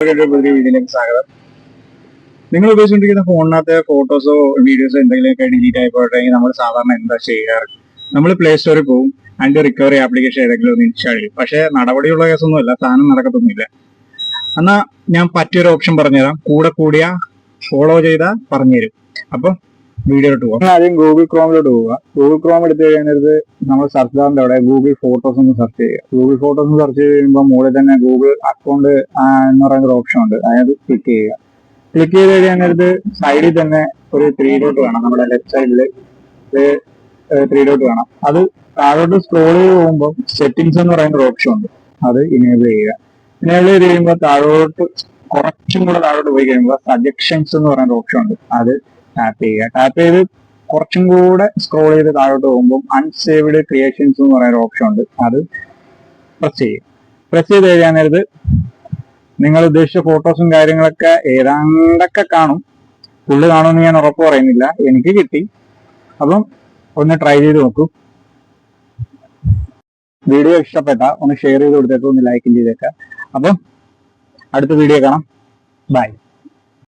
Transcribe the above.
പുതിയ വീഡിയോയിലേക്ക് സ്വാഗതം. നിങ്ങൾ ഉപയോഗിച്ചുകൊണ്ടിരിക്കുന്ന ഫോണിനകത്ത് ഫോട്ടോസോ വീഡിയോസോ എന്തെങ്കിലുമൊക്കെ ഡിലീറ്റ് ആയിപ്പോട്ടെങ്കിൽ നമ്മൾ സാധാരണ എന്താ ചെയ്യാറ്? നമ്മൾ പ്ലേ സ്റ്റോറിൽ പോകും, അതിന്റെ റിക്കവറി ആപ്ലിക്കേഷൻ ഏതെങ്കിലും ഒന്ന് ഇൻസ്റ്റാൾ ചെയ്യും. പക്ഷെ നടപടിയുള്ള കേസൊന്നുമില്ല, സാധനം നടക്കത്തൊന്നുമില്ല. എന്നാൽ ഞാൻ പറ്റിയൊരു ഓപ്ഷൻ പറഞ്ഞുതരാം, കൂടിയ ഫോളോ ചെയ്താൽ പറഞ്ഞുതരും. അപ്പൊ വീഡിയോയിലോട്ട് പോകാം. ആദ്യം ഗൂഗിൾ ക്രോമിലോട്ട് പോവുക. ഗൂഗിൾ ക്രോം എടുത്ത് കഴിയുന്നത് നമ്മൾ സെർച്ച് ബാറിന്റെ അവിടെ ഗൂഗിൾ ഫോട്ടോസ് ഒന്ന് സെർച്ച് ചെയ്യുക. ഗൂഗിൾ ഫോട്ടോസ് സെർച്ച് ചെയ്യുമ്പോൾ മുകളിൽ തന്നെ ഗൂഗിൾ അക്കൗണ്ട് എന്ന് പറയുന്ന ഒരു ഓപ്ഷൻ ഉണ്ട്, അതായത് ക്ലിക്ക് ചെയ്യുക. ക്ലിക്ക് ചെയ്ത് കഴിയുന്നത് സൈഡിൽ തന്നെ ഒരു 3 ഡോട്ട് കാണാം. നമ്മുടെ ലെഫ്റ്റ് സൈഡിൽ 3 ഡോട്ട് കാണാം. അത് താഴോട്ട് സ്ക്രോൾ ചെയ്ത് പോകുമ്പോൾ സെറ്റിംഗ്സ് എന്ന് പറയുന്ന ഒരു ഓപ്ഷൻ ഉണ്ട്, അത് ഇനേബിൾ ചെയ്യുക. ഇനേബിൾ ചെയ്ത് കഴിയുമ്പോൾ കുറച്ചും കൂടെ താഴോട്ട് പോയി കഴിയുമ്പോൾ സജക്ഷൻസ് എന്ന് പറയുന്ന ഓപ്ഷൻ ഉണ്ട്, അത് ടാപ്പ് ചെയ്യുക. ടാപ്പ് ചെയ്ത് കുറച്ചും കൂടെ സ്ക്രോൾ ചെയ്ത് താഴോട്ട് പോകുമ്പോൾ അൺസേവ്ഡ് ക്രിയേഷൻസ് എന്ന് പറയുന്ന ഓപ്ഷൻ ഉണ്ട്, അത് പ്രസ് ചെയ്യുക. പ്രസ് ചെയ്ത് കഴിയാൻ നേരത്ത് നിങ്ങൾ ഉദ്ദേശിച്ച ഫോട്ടോസും കാര്യങ്ങളൊക്കെ ഏതാണ്ടൊക്കെ കാണും. ഫുള്ള് കാണുമെന്ന് ഞാൻ ഉറപ്പ് പറയുന്നില്ല, എനിക്ക് കിട്ടി. അപ്പം ഒന്ന് ട്രൈ ചെയ്ത് നോക്കൂ. വീഡിയോ ഇഷ്ടപ്പെട്ട ഒന്ന് ഷെയർ ചെയ്ത് കൊടുത്തേക്കും, ഒന്ന് ലൈക്കും ചെയ്തേക്കാം. അപ്പം അടുത്ത വീഡിയോ കാണാം. ബൈ.